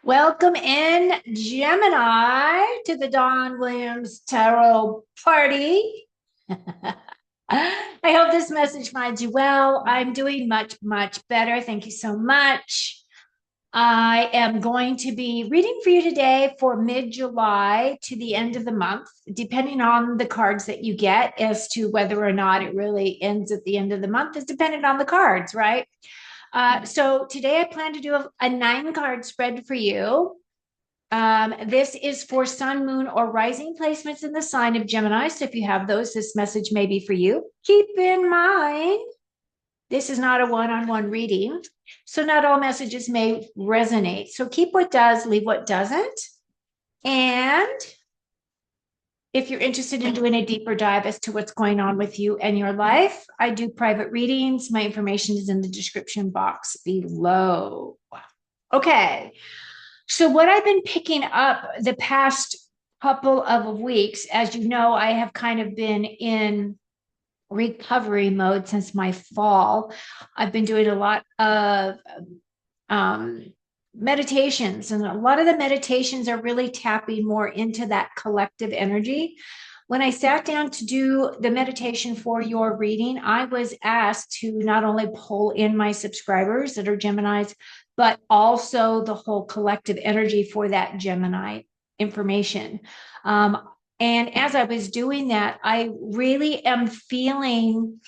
Welcome in, Gemini, to the Don Williams Tarot Party. I hope this message finds you well. I'm doing much, much better. Thank you so much. I am going to be reading for you today for mid-July to the end of the month, depending on the cards that you get as to whether or not it really ends at the end of the month is dependent on the cards, right? So today I plan to do a 9 card spread for you. This is for sun, moon, or rising placements in the sign of Gemini. So if you have those, this message may be for you. Keep in mind, this is not a one-on-one reading. So not all messages may resonate. So keep what does, leave what doesn't. And if you're interested in doing a deeper dive as to what's going on with you and your life, I do private readings. My information is in the description box below. Okay. So, what I've been picking up the past couple of weeks, as you know, I have kind of been in recovery mode since my fall. I've been doing a lot of um, meditations, and a lot of the meditations are really tapping more into that collective energy. When I sat down to do the meditation for your reading, I was asked to not only pull in my subscribers that are Geminis, but also the whole collective energy for that Gemini information. And as I was doing that, I really am feeling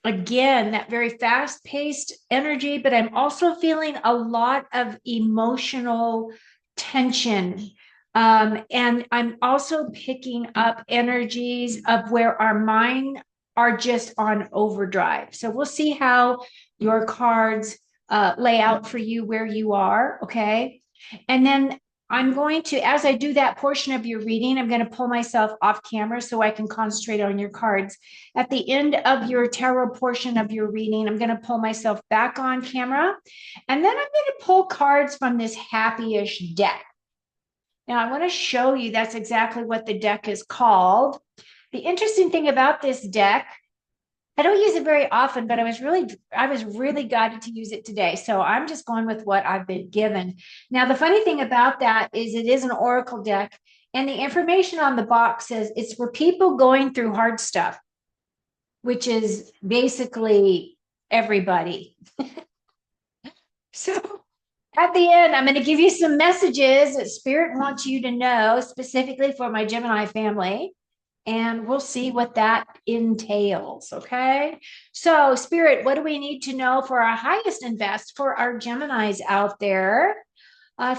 again that very fast paced energy, but I'm also feeling a lot of emotional tension. And I'm also picking up energies of where our mind are just on overdrive. So we'll see how your cards lay out for you where you are. Okay. And then I'm going to, as I do that portion of your reading, I'm going to pull myself off camera so I can concentrate on your cards. At the end of your tarot portion of your reading, I'm going to pull myself back on camera. And then I'm going to pull cards from this happy-ish deck. Now, I want to show you that's exactly what the deck is called. The interesting thing about this deck, I don't use it very often, but I was really guided to use it today. So I'm just going with what I've been given. Now, the funny thing about that is it is an oracle deck, and the information on the box says it's for people going through hard stuff, which is basically everybody. So at the end, I'm going to give you some messages that Spirit wants you to know specifically for my Gemini family. And we'll see what that entails. Okay. So, Spirit, what do we need to know for our highest and best for our Geminis out there?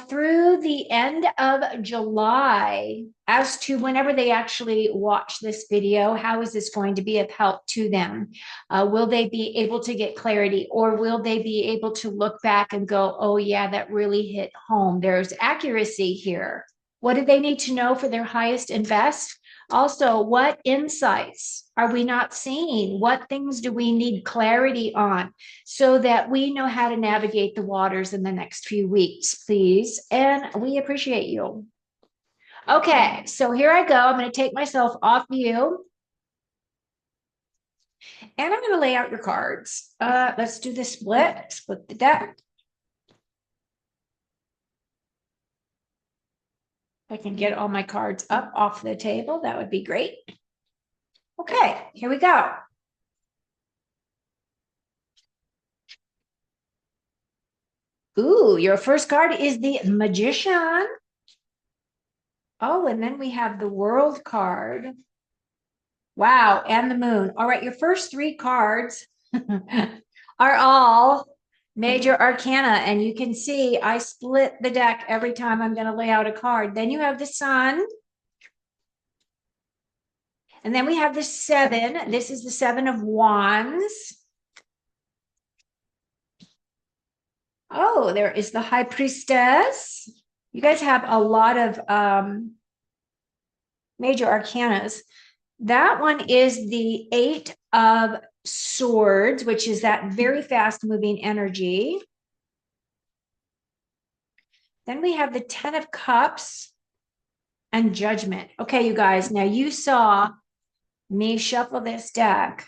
Through the end of July, as to whenever they actually watch this video, how is this going to be of help to them? Will they be able to get clarity, or will they be able to look back and go, oh, yeah, that really hit home? There's accuracy here. What do they need to know for their highest and best? Also, what insights are we not seeing? What things do we need clarity on so that we know how to navigate the waters in the next few weeks, please? And we appreciate you. Okay, so here I go. I'm going to take myself off view and I'm going to lay out your cards. Let's do the split the deck. If I can get all my cards up off the table, that would be great. Okay, here we go. Ooh, your first card is the Magician. Oh, and then we have the World card. Wow, and the Moon. All right, your first 3 cards are all major arcana, and you can see I split the deck every time I'm going to lay out a card. Then you have the Sun, and then we have the 7. This is the 7 of Wands. Oh, there is the High Priestess. You guys have a lot of major arcanas. That one is the 8 of Swords, which is that very fast moving energy. Then we have the 10 of Cups and Judgment. Okay, you guys, now you saw me shuffle this deck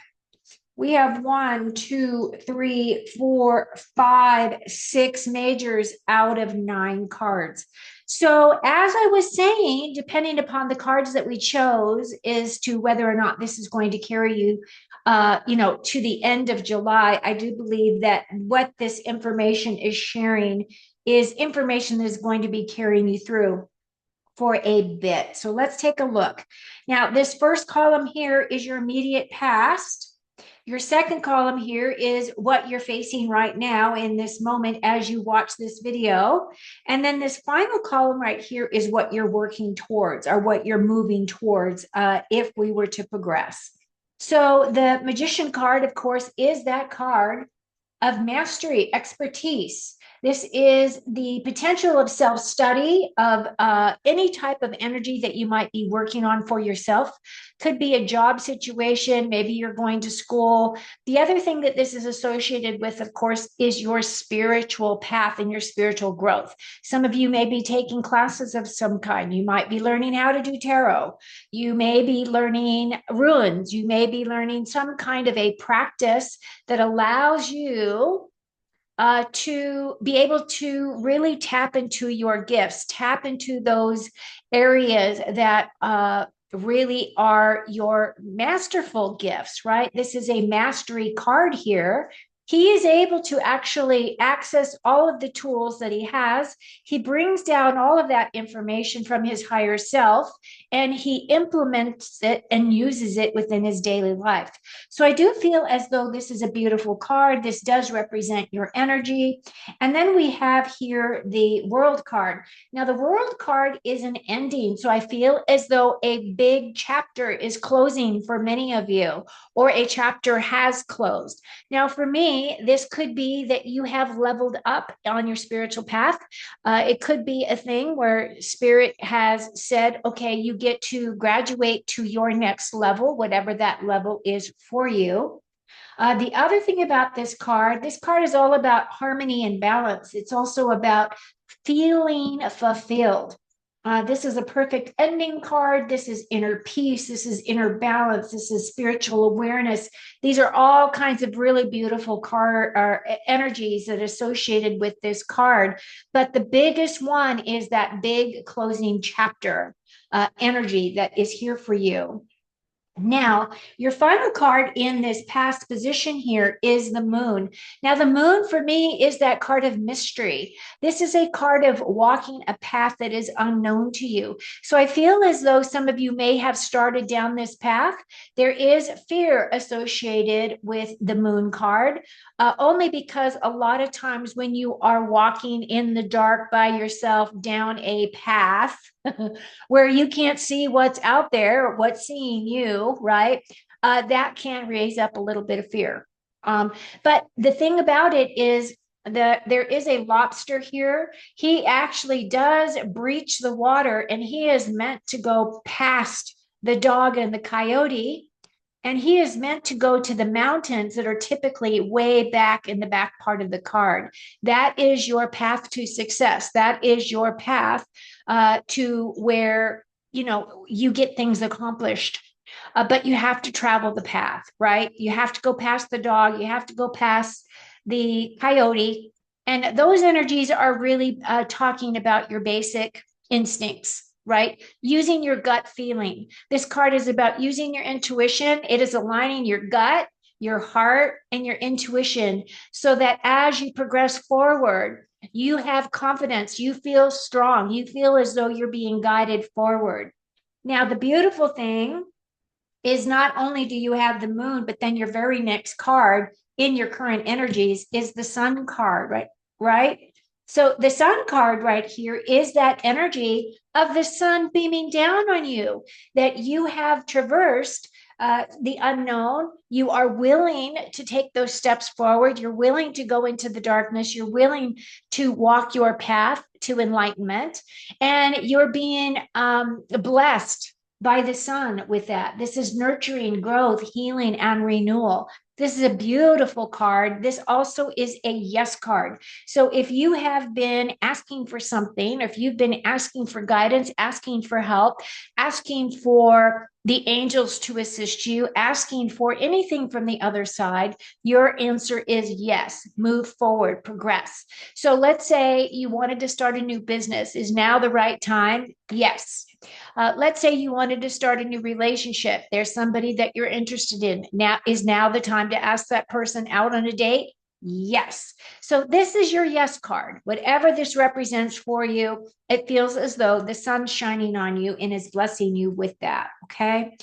We have 1, 2, 3, 4, 5, 6 majors out of 9 cards. So, as I was saying, depending upon the cards that we chose, is to whether or not this is going to carry you, to the end of July. I do believe that what this information is sharing is information that is going to be carrying you through for a bit. So let's take a look. Now, this first column here is your immediate past. Your second column here is what you're facing right now in this moment as you watch this video. And then this final column right here is what you're working towards or what you're moving towards if we were to progress. So the Magician card, of course, is that card of mastery, expertise. This is the potential of self-study, of any type of energy that you might be working on for yourself. Could be a job situation, maybe you're going to school. The other thing that this is associated with, of course, is your spiritual path and your spiritual growth. Some of you may be taking classes of some kind. You might be learning how to do tarot. You may be learning runes. You may be learning some kind of a practice that allows you to be able to really tap into your gifts, tap into those areas that really are your masterful gifts, right? This is a mastery card here. He is able to actually access all of the tools that he has. He brings down all of that information from his higher self and he implements it and uses it within his daily life. So I do feel as though this is a beautiful card. This does represent your energy. And then we have here the World card. Now, the World card is an ending. So I feel as though a big chapter is closing for many of you, or a chapter has closed. Now, for me, this could be that you have leveled up on your spiritual path. It could be a thing where Spirit has said, okay, you get to graduate to your next level, whatever that level is for you. The other thing about this card is all about harmony and balance. It's also about feeling fulfilled. This is a perfect ending card. This is inner peace. This is inner balance. This is spiritual awareness. These are all kinds of really beautiful card or energies that are associated with this card. But the biggest one is that big closing chapter energy that is here for you. Now, your final card in this past position here is the moon. Now, the moon for me is that card of mystery. This is a card of walking a path that is unknown to you. So I feel as though some of you may have started down this path. There is fear associated with the moon card, only because a lot of times when you are walking in the dark by yourself down a path, where you can't see what's out there, what's seeing you, right? That can raise up a little bit of fear. But the thing about it is that there is a lobster here. He actually does breach the water and he is meant to go past the dog and the coyote. And he is meant to go to the mountains that are typically way back in the back part of the card. That is your path to success. That is your path to where, you get things accomplished. But you have to travel the path, right? You have to go past the dog. You have to go past the coyote. And those energies are really talking about your basic instincts, right? Using your gut feeling. This card is about using your intuition. It is aligning your gut, your heart, and your intuition so that as you progress forward, you have confidence, you feel strong, you feel as though you're being guided forward. Now, the beautiful thing is not only do you have the moon, but then your very next card in your current energies is the sun card, right? Right? So the sun card right here is that energy of the sun beaming down on you, that you have traversed the unknown. You are willing to take those steps forward. You're willing to go into the darkness. You're willing to walk your path to enlightenment. And you're being blessed by the sun with that. This is nurturing, growth, healing, and renewal. This is a beautiful card. This also is a yes card. So if you have been asking for something, or if you've been asking for guidance, asking for help, asking for the angels to assist you, asking for anything from the other side, your answer is yes. Move forward, progress. So let's say you wanted to start a new business. Is now the right time? Yes. Let's say you wanted to start a new relationship. There's somebody that you're interested in. Now is now the time to ask that person out on a date? Yes. So this is your yes card. Whatever this represents for you, it feels as though the sun's shining on you and is blessing you with that. Okay.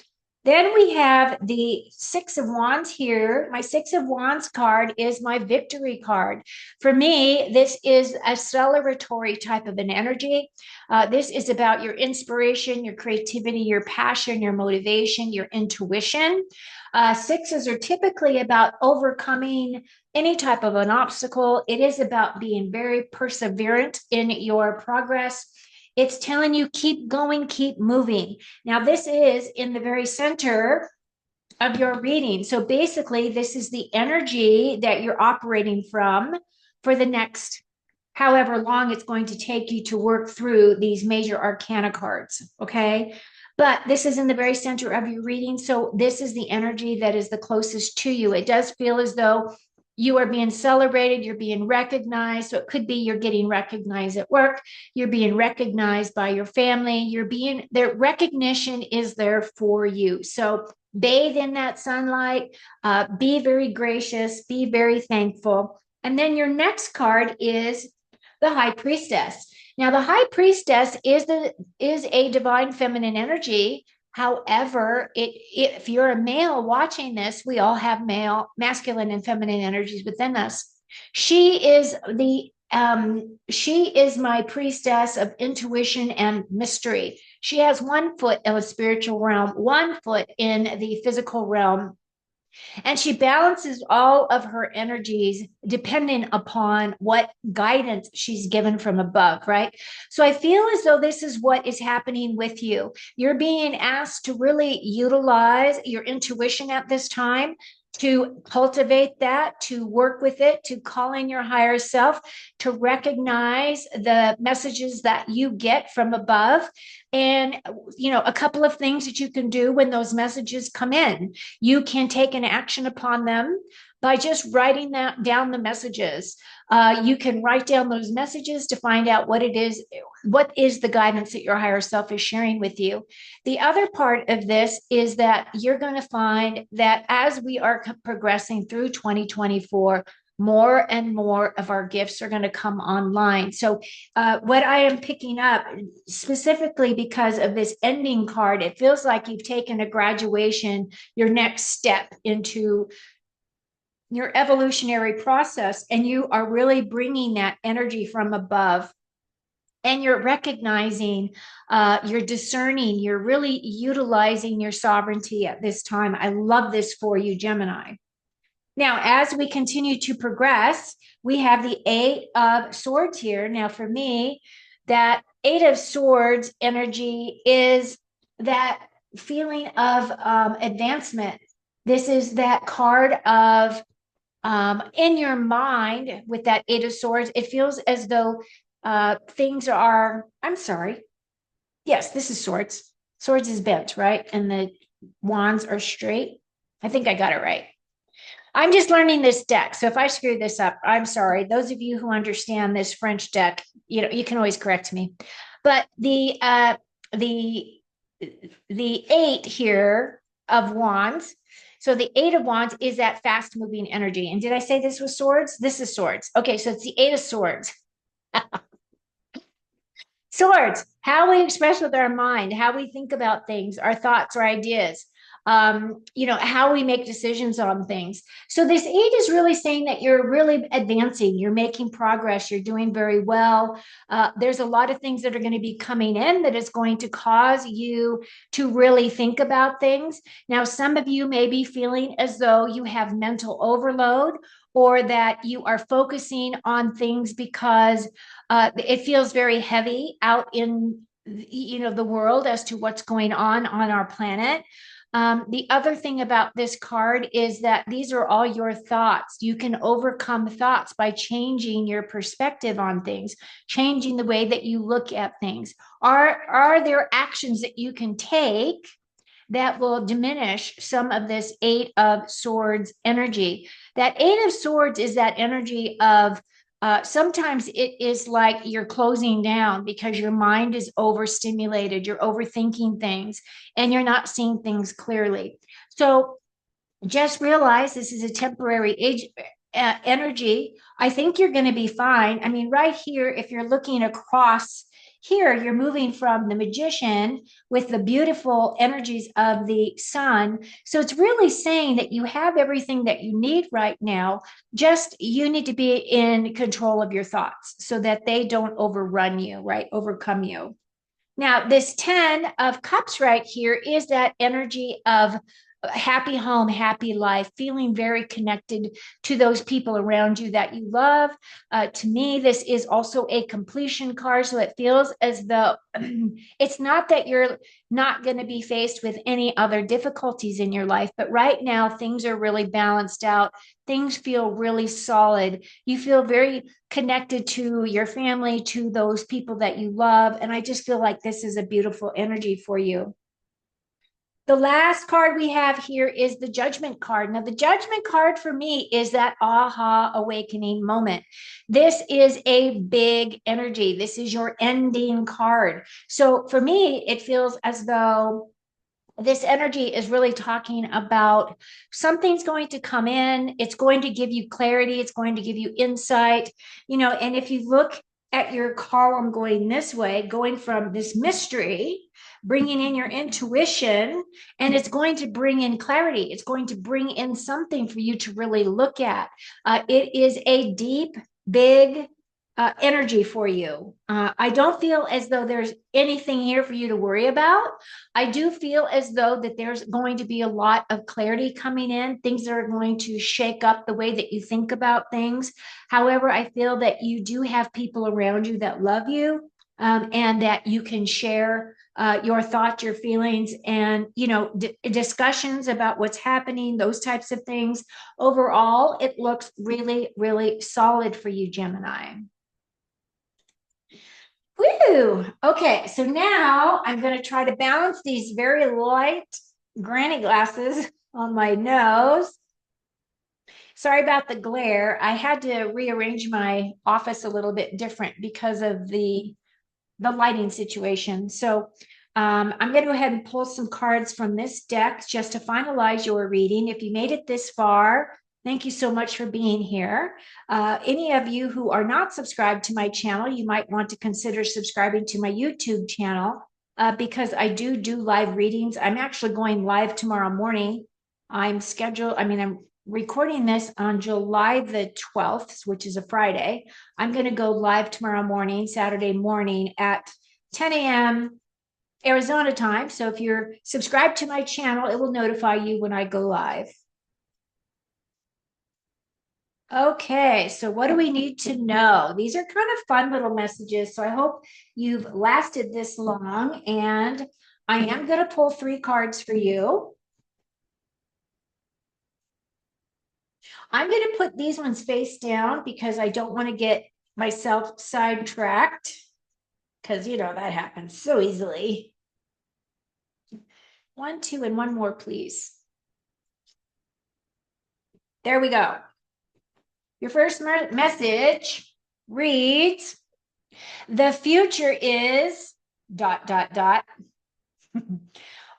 Then we have the Six of Wands here. My Six of Wands card is my victory card. For me, this is a celebratory type of an energy. This is about your inspiration, your creativity, your passion, your motivation, your intuition. Sixes are typically about overcoming any type of an obstacle. It is about being very perseverant in your progress. It's telling you keep going, keep moving. Now, this is in the very center of your reading. So basically, this is the energy that you're operating from for the next however long it's going to take you to work through these major arcana cards. Okay. But this is in the very center of your reading. So this is the energy that is the closest to you. It does feel as though you are being celebrated, you're being recognized. So it could be you're getting recognized at work, you're being recognized by your family, you're being their recognition is there for you. So bathe in that sunlight, be very gracious, be very thankful. And then your next card is the High Priestess. Now, the High Priestess is a divine feminine energy. However, if you're a male watching this, we all have masculine, and feminine energies within us. She is my priestess of intuition and mystery. She has one foot in the spiritual realm, one foot in the physical realm, and she balances all of her energies depending upon what guidance she's given from above, right? So I feel as though this is what is happening with you. You're being asked to really utilize your intuition at this time, to cultivate that, to work with it, to call in your higher self, to recognize the messages that you get from above. And, a couple of things that you can do when those messages come in. You can take an action upon them by just writing down the messages. You can write down those messages to find out what is the guidance that your higher self is sharing with you. The other part of this is that you're going to find that as we are progressing through 2024, more and more of our gifts are going to come online. So what I am picking up specifically because of this ending card, it feels like you've taken a graduation, your next step into your evolutionary process, and you are really bringing that energy from above. And you're recognizing, you're discerning, you're really utilizing your sovereignty at this time. I love this for you, Gemini. Now, as we continue to progress, we have the Eight of Swords here. Now, for me, that Eight of Swords energy is that feeling of advancement. This is that card of in your mind with that Eight of Swords. It feels as though things are, I'm sorry. Yes, this is Swords. Swords is bent, right? And the wands are straight. I think I got it right. I'm just learning this deck. So if I screw this up, I'm sorry. Those of you who understand this French deck, you can always correct me. But the Eight here of Wands. So the Eight of Wands is that fast moving energy. And did I say this was Swords? This is Swords. Okay, so it's the Eight of Swords. Swords, how we express with our mind, how we think about things, our thoughts, our ideas, how we make decisions on things. So this Eight is really saying that you're really advancing, you're making progress, you're doing very well. There's a lot of things that are going to be coming in that is going to cause you to really think about things. Now, some of you may be feeling as though you have mental overload, or that you are focusing on things because it feels very heavy out in the world as to what's going on our planet. The other thing about this card is that these are all your thoughts. You can overcome thoughts by changing your perspective on things, changing the way that you look at things. Are there actions that you can take that will diminish some of this Eight of Swords energy? That Eight of Swords is that energy of sometimes it is like you're closing down because your mind is overstimulated, you're overthinking things, and you're not seeing things clearly. So just realize this is a temporary age energy. I think you're going to be fine. I mean, right here, if you're looking across here, you're moving from the Magician with the beautiful energies of the sun. So it's really saying that you have everything that you need right now. Just you need to be in control of your thoughts so that they don't overrun you, right? Overcome you. Now, this 10 of cups right here is that energy of happy home, happy life, feeling very connected to those people around you that you love. To me, this is also a completion card. So it feels as though it's not that you're not going to be faced with any other difficulties in your life, but right now things are really balanced out. Things feel really solid. You feel very connected to your family, to those people that you love. And I just feel like this is a beautiful energy for you. The last card we have here is the Judgment card. Now, the Judgment card for me is that aha awakening moment. This is a big energy. This is your ending card. So for me, it feels as though this energy is really talking about something's going to come in. It's going to give you clarity. It's going to give you insight, and if you look at your column going this way, going from this mystery, bringing in your intuition, and it's going to bring in clarity. It's going to bring in something for you to really look at. It is a deep, big energy for you. I don't feel as though there's anything here for you to worry about. I do feel as though that there's going to be a lot of clarity coming in, things that are going to shake up the way that you think about things. However, I feel that you do have people around you that love you, and that you can share your thoughts, your feelings, and discussions about what's happening, those types of things. Overall, it looks really, really solid for you, Gemini. Woo! Okay, so now I'm going to try to balance these very light granny glasses on my nose. Sorry about the glare. I had to rearrange my office a little bit different because of the lighting situation. So I'm going to go ahead and pull some cards from this deck just to finalize your reading. If you made it this far, thank you so much for being here. Any of you who are not subscribed to my channel, you might want to consider subscribing to my YouTube channel, because I do live readings. I'm actually going live tomorrow morning. I'm recording this on July the 12th, which is a Friday. I'm going to go live tomorrow morning, Saturday morning at 10 a.m. Arizona time. So if you're subscribed to my channel, it will notify you when I go live. Okay, so what do we need to know? These are kind of fun little messages. So I hope you've lasted this long. And I am going to pull 3 cards for you. I'm going to put these ones face down because I don't want to get myself sidetracked, because that happens so easily. 1, 2, and 1 more, please. There we go. Your first message reads, the future is ...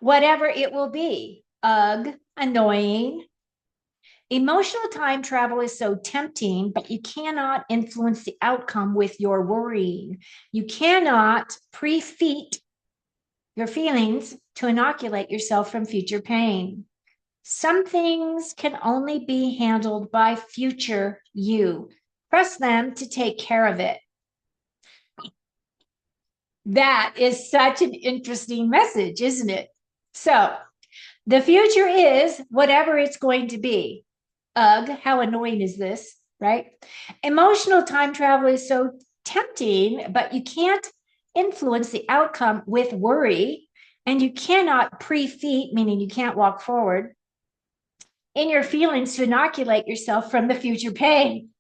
whatever it will be. Ugh, annoying. Emotional time travel is so tempting, but you cannot influence the outcome with your worrying. You cannot pre-feed your feelings to inoculate yourself from future pain. Some things can only be handled by future you. Trust them to take care of it. That is such an interesting message, isn't it? So, the future is whatever it's going to be. Ugh, how annoying is this, right? Emotional time travel is so tempting, but you can't influence the outcome with worry. and you cannot pre-feet, meaning you can't walk forward, in your feelings to inoculate yourself from the future pain.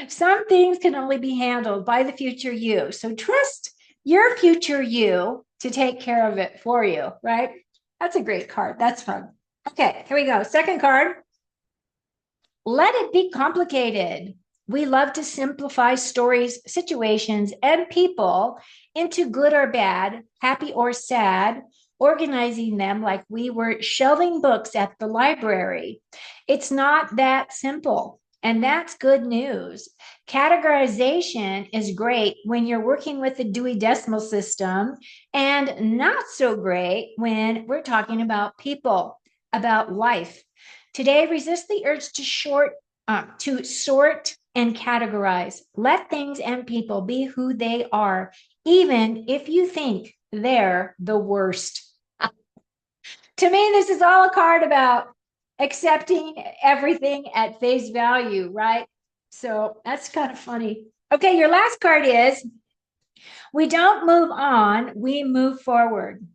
Some things can only be handled by the future you. So trust your future you to take care of it for you, right? That's a great card. That's fun. Okay, here we go. Second card. Let it be complicated. We love to simplify stories, situations, and people into good or bad, happy or sad, organizing them like we were shelving books at the library. It's not that simple. And that's good news. Categorization is great when you're working with the Dewey Decimal System, and not so great when we're talking about people, about life. Today, resist the urge to sort and categorize. Let things and people be who they are, even if you think they're the worst. To me, this is all a card about accepting everything at face value, right? So that's kind of funny. Okay, your last card is we don't move on, we move forward.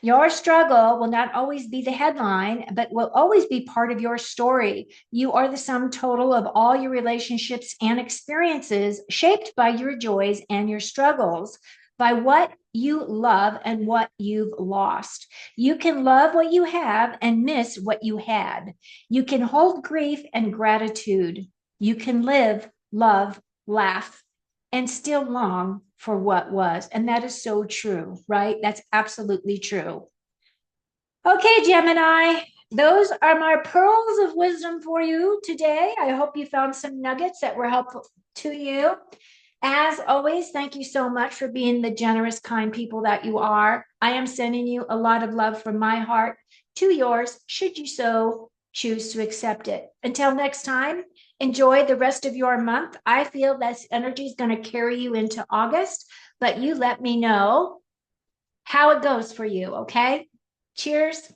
Your struggle will not always be the headline, but will always be part of your story. You are the sum total of all your relationships and experiences, shaped by your joys and your struggles, by what you love and what you've lost. You can love what you have and miss what you had. You can hold grief and gratitude. You can live, love, laugh, and still long for what was. And that is so true, right? That's absolutely true. Okay, Gemini, those are my pearls of wisdom for you today. I hope you found some nuggets that were helpful to you. As always, thank you so much for being the generous, kind people that you are. I am sending you a lot of love from my heart to yours, should you so choose to accept it. Until next time, enjoy the rest of your month. I feel this energy is going to carry you into August, but you let me know how it goes for you, okay? Cheers.